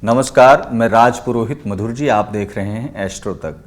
नमस्कार, मैं राज पुरोहित मधुर जी। आप देख रहे हैं एस्ट्रो तक।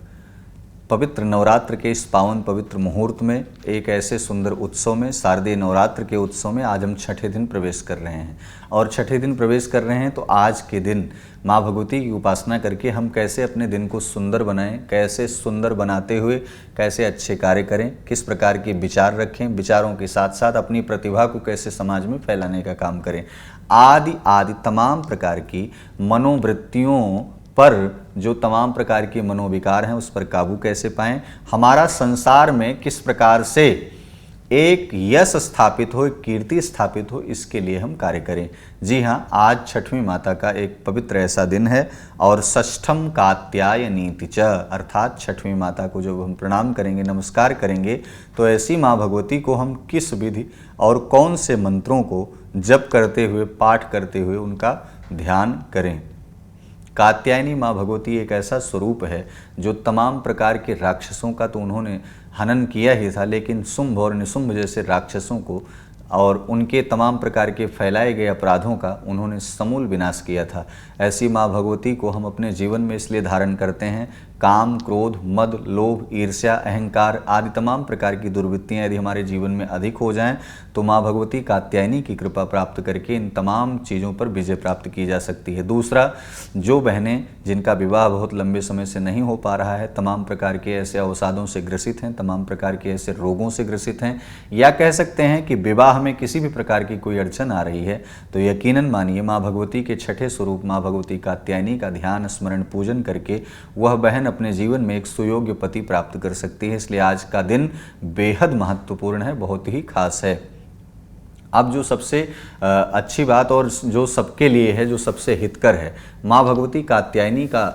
पवित्र नवरात्र के इस पावन पवित्र मुहूर्त में, एक ऐसे सुंदर उत्सव में, शारदीय नवरात्र के उत्सव में आज हम छठे दिन प्रवेश कर रहे हैं। और छठे दिन प्रवेश कर रहे हैं तो आज के दिन माँ भगवती की उपासना करके हम कैसे अपने दिन को सुंदर बनाएं, कैसे सुंदर बनाते हुए कैसे अच्छे कार्य करें, किस प्रकार के विचार रखें, विचारों के साथ साथ अपनी प्रतिभा को कैसे समाज में फैलाने का काम करें, आदि आदि तमाम प्रकार की मनोवृत्तियों पर, जो तमाम प्रकार के मनोविकार हैं उस पर काबू कैसे पाएं, हमारा संसार में किस प्रकार से एक यश स्थापित हो, एक कीर्ति स्थापित हो, इसके लिए हम कार्य करें। जी हाँ, आज छठवीं माता का एक पवित्र ऐसा दिन है और षष्ठम कात्यायनीति च, अर्थात छठवीं माता को जब हम प्रणाम करेंगे, नमस्कार करेंगे, तो ऐसी माँ भगवती को हम किस विधि और कौन से मंत्रों को जप करते हुए, पाठ करते हुए उनका ध्यान करें। कात्यायनी माँ भगवती एक ऐसा स्वरूप है जो तमाम प्रकार के राक्षसों का तो उन्होंने हनन किया ही था, लेकिन शुंभ और निशुंभ जैसे राक्षसों को और उनके तमाम प्रकार के फैलाए गए अपराधों का उन्होंने समूल विनाश किया था। ऐसी माँ भगवती को हम अपने जीवन में इसलिए धारण करते हैं, काम, क्रोध, मद, लोभ, ईर्ष्या, अहंकार आदि तमाम प्रकार की दुर्वृत्तियाँ यदि हमारे जीवन में अधिक हो जाएं तो माँ भगवती कात्यायनी की कृपा प्राप्त करके इन तमाम चीज़ों पर विजय प्राप्त की जा सकती है। दूसरा, जो बहनें जिनका विवाह बहुत लंबे समय से नहीं हो पा रहा है, तमाम प्रकार के ऐसे अवसादों से ग्रसित हैं, तमाम प्रकार के ऐसे रोगों से ग्रसित हैं, या कह सकते हैं कि विवाह में किसी भी प्रकार की कोई अड़चन आ रही है, तो यकीनन मानिए माँ भगवती के छठे स्वरूप माँ भगवती कात्यायनी का ध्यान, स्मरण, पूजन करके वह बहन अपने जीवन में एक सुयोग्य पति प्राप्त कर सकती है। इसलिए आज का दिन बेहद महत्वपूर्ण है, बहुत ही खास है। अब जो सबसे अच्छी बात और जो सबके लिए है, जो सबसे हितकर है, माँ भगवती कात्यायनी का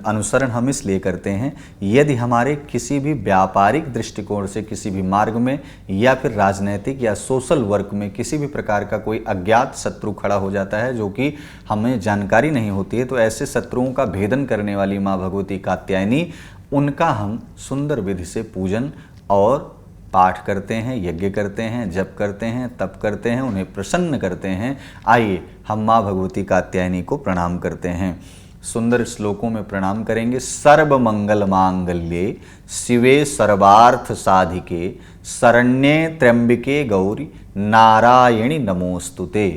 अनुसरण हम इसलिए करते हैं यदि हमारे किसी भी व्यापारिक दृष्टिकोण से किसी भी मार्ग में या फिर राजनैतिक या सोशल वर्क में किसी भी प्रकार का कोई अज्ञात शत्रु खड़ा हो जाता है जो कि हमें जानकारी नहीं होती है, तो ऐसे शत्रुओं का भेदन करने वाली माँ भगवती कात्यायनी, उनका हम सुंदर विधि से पूजन और पाठ करते हैं, यज्ञ करते हैं, जप करते हैं, तप करते हैं, उन्हें प्रसन्न करते हैं। आइए हम माँ भगवती कात्यायनी को प्रणाम करते हैं। सुंदर श्लोकों में प्रणाम करेंगे। सर्व मंगल मांगल्ये शिवे सर्वार्थ साधिके शरण्ये त्र्यंबिके गौरी नारायणी नमोस्तुते।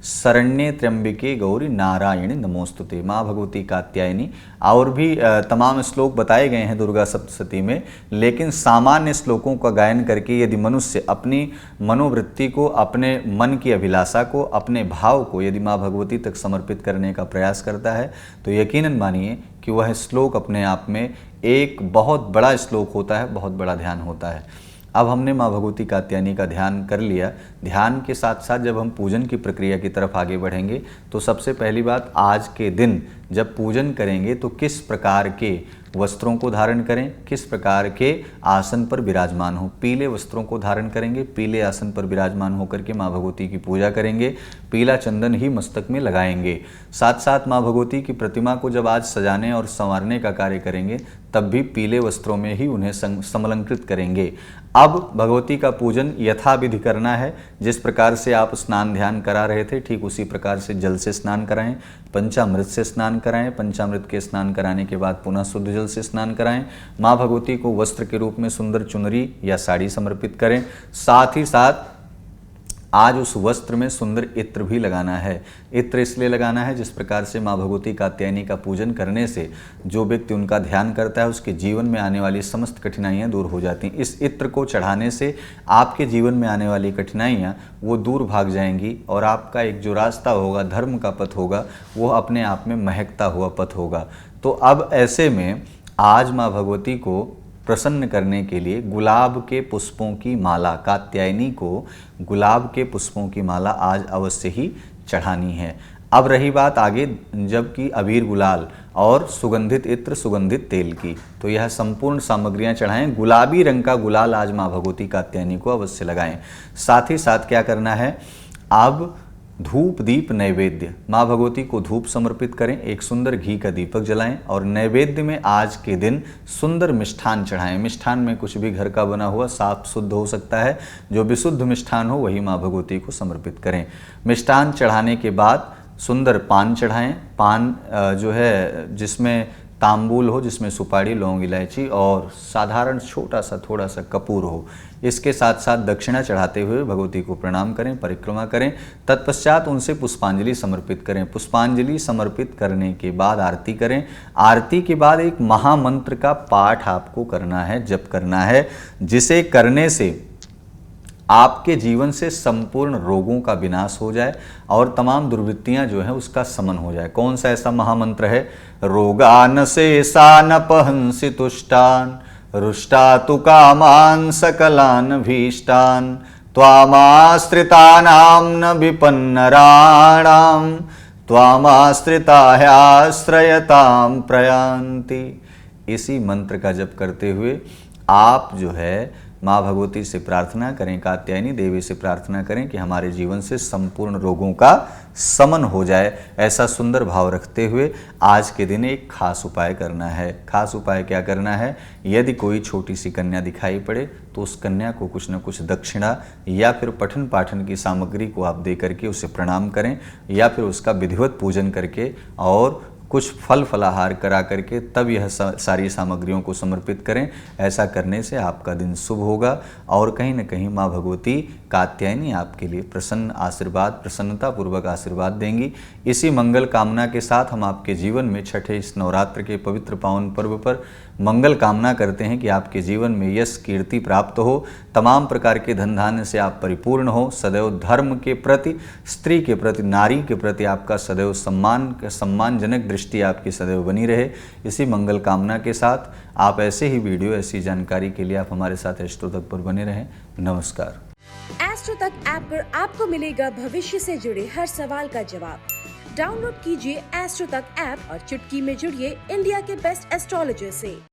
शरण्ये त्र्यंबिके गौरी नारायणी नमोस्तुते। माँ भगवती कात्यायनी और भी तमाम श्लोक बताए गए हैं दुर्गा सप्तशती में, लेकिन सामान्य श्लोकों का गायन करके यदि मनुष्य अपनी मनोवृत्ति को, अपने मन की अभिलाषा को, अपने भाव को यदि माँ भगवती तक समर्पित करने का प्रयास करता है तो यकीनन मानिए कि वह श्लोक अपने आप में एक बहुत बड़ा श्लोक होता है, बहुत बड़ा ध्यान होता है। अब हमने माँ भगवती कात्यायनी का ध्यान कर लिया। ध्यान के साथ साथ जब हम पूजन की प्रक्रिया की तरफ आगे बढ़ेंगे तो सबसे पहली बात, आज के दिन जब पूजन करेंगे तो किस प्रकार के वस्त्रों को धारण करें, किस प्रकार के आसन पर विराजमान हो। पीले वस्त्रों को धारण करेंगे, पीले आसन पर विराजमान होकर के माँ भगवती की पूजा करेंगे, पीला चंदन ही मस्तक में लगाएंगे। साथ साथ माँ भगवती की प्रतिमा को जब आज सजाने और संवारने का कार्य करेंगे तब भी पीले वस्त्रों में ही उन्हें समलंकृत करेंगे। अब भगवती का पूजन यथाविधि करना है। जिस प्रकार से आप स्नान ध्यान करा रहे थे, ठीक उसी प्रकार से जल से स्नान कराएं, पंचामृत से स्नान कराएं, पंचामृत के स्नान कराने के बाद पुनः शुद्ध जल से स्नान कराएं। माँ भगवती को वस्त्र के रूप में सुंदर चुनरी या साड़ी समर्पित करें। साथ ही साथ आज उस वस्त्र में सुंदर इत्र भी लगाना है। इत्र इसलिए लगाना है जिस प्रकार से माँ भगवती कात्यायनी का पूजन करने से जो व्यक्ति उनका ध्यान करता है उसके जीवन में आने वाली समस्त कठिनाइयाँ दूर हो जाती हैं। इस इत्र को चढ़ाने से आपके जीवन में आने वाली कठिनाइयाँ वो दूर भाग जाएंगी और आपका एक जो रास्ता होगा, धर्म का पथ होगा, वो अपने आप में महकता हुआ पथ होगा। तो अब ऐसे में आज माँ भगवती को प्रसन्न करने के लिए गुलाब के पुष्पों की माला, कात्यायनी को गुलाब के पुष्पों की माला आज अवश्य ही चढ़ानी है। अब रही बात आगे जबकि अबीर गुलाल और सुगंधित इत्र, सुगंधित तेल की, तो यह संपूर्ण सामग्रियां चढ़ाएं। गुलाबी रंग का गुलाल आज माँ भगवती कात्यायनी को अवश्य लगाएं। साथ ही साथ क्या करना है, अब धूप दीप नैवेद्य, माँ भगवती को धूप समर्पित करें, एक सुंदर घी का दीपक जलाएं और नैवेद्य में आज के दिन सुंदर मिष्ठान चढ़ाएं। मिष्ठान में कुछ भी घर का बना हुआ साफ शुद्ध हो सकता है, जो विशुद्ध मिष्ठान हो वही माँ भगवती को समर्पित करें। मिष्ठान चढ़ाने के बाद सुंदर पान चढ़ाएं। पान जो है जिसमें तांबूल हो, जिसमें सुपारी, लौंग, इलायची और साधारण छोटा सा थोड़ा सा कपूर हो। इसके साथ साथ दक्षिणा चढ़ाते हुए भगवती को प्रणाम करें, परिक्रमा करें। तत्पश्चात उनसे पुष्पांजलि समर्पित करें। पुष्पांजलि समर्पित करने के बाद आरती करें। आरती के बाद एक महामंत्र का पाठ आपको करना है, जप करना है, जिसे करने से आपके जीवन से संपूर्ण रोगों का विनाश हो जाए और तमाम दुर्वृत्तियां जो है उसका समन हो जाए। कौन सा ऐसा महामंत्र है? रोगान शेषान पहंसि तुष्टान रुष्टा तु कामान सकलान भीष्टान त्वामाश्रितानां न विपन्नराणां त्वामाश्रिता ह्याश्रयतां प्रयान्ति। इसी मंत्र का जप करते हुए आप जो है माँ भगवती से प्रार्थना करें, कात्यायनी देवी से प्रार्थना करें कि हमारे जीवन से संपूर्ण रोगों का समन हो जाए। ऐसा सुंदर भाव रखते हुए आज के दिन एक खास उपाय करना है। खास उपाय क्या करना है? यदि कोई छोटी सी कन्या दिखाई पड़े तो उस कन्या को कुछ न कुछ दक्षिणा या फिर पठन पाठन की सामग्री को आप दे करके उसे प्रणाम करें, या फिर उसका विधिवत पूजन करके और कुछ फल फलाहार करा करके तब यह सारी सामग्रियों को समर्पित करें। ऐसा करने से आपका दिन शुभ होगा और कहीं न कहीं माँ भगवती कात्यायनी आपके लिए प्रसन्नता पूर्वक आशीर्वाद देंगी। इसी मंगल कामना के साथ हम आपके जीवन में छठे इस नवरात्र के पवित्र पावन पर्व पर मंगल कामना करते हैं कि आपके जीवन में यश कीर्ति प्राप्त हो, तमाम प्रकार के धन धान्य से आप परिपूर्ण हो, सदैव धर्म के प्रति, स्त्री के प्रति, नारी के प्रति आपका सदैव सम्मानजनक दृष्टि आपकी सदैव बनी रहे। इसी मंगल कामना के साथ आप ऐसे ही वीडियो, ऐसी जानकारी के लिए आप हमारे साथ एस्ट्रो तक पर बने रहें। नमस्कार। एस्ट्रो तक ऐप पर आपको मिलेगा भविष्य से जुड़े हर सवाल का जवाब। डाउनलोड कीजिए एस्ट्रो तक ऐप और चुटकी में जुड़िए इंडिया के बेस्ट एस्ट्रोलॉजर से।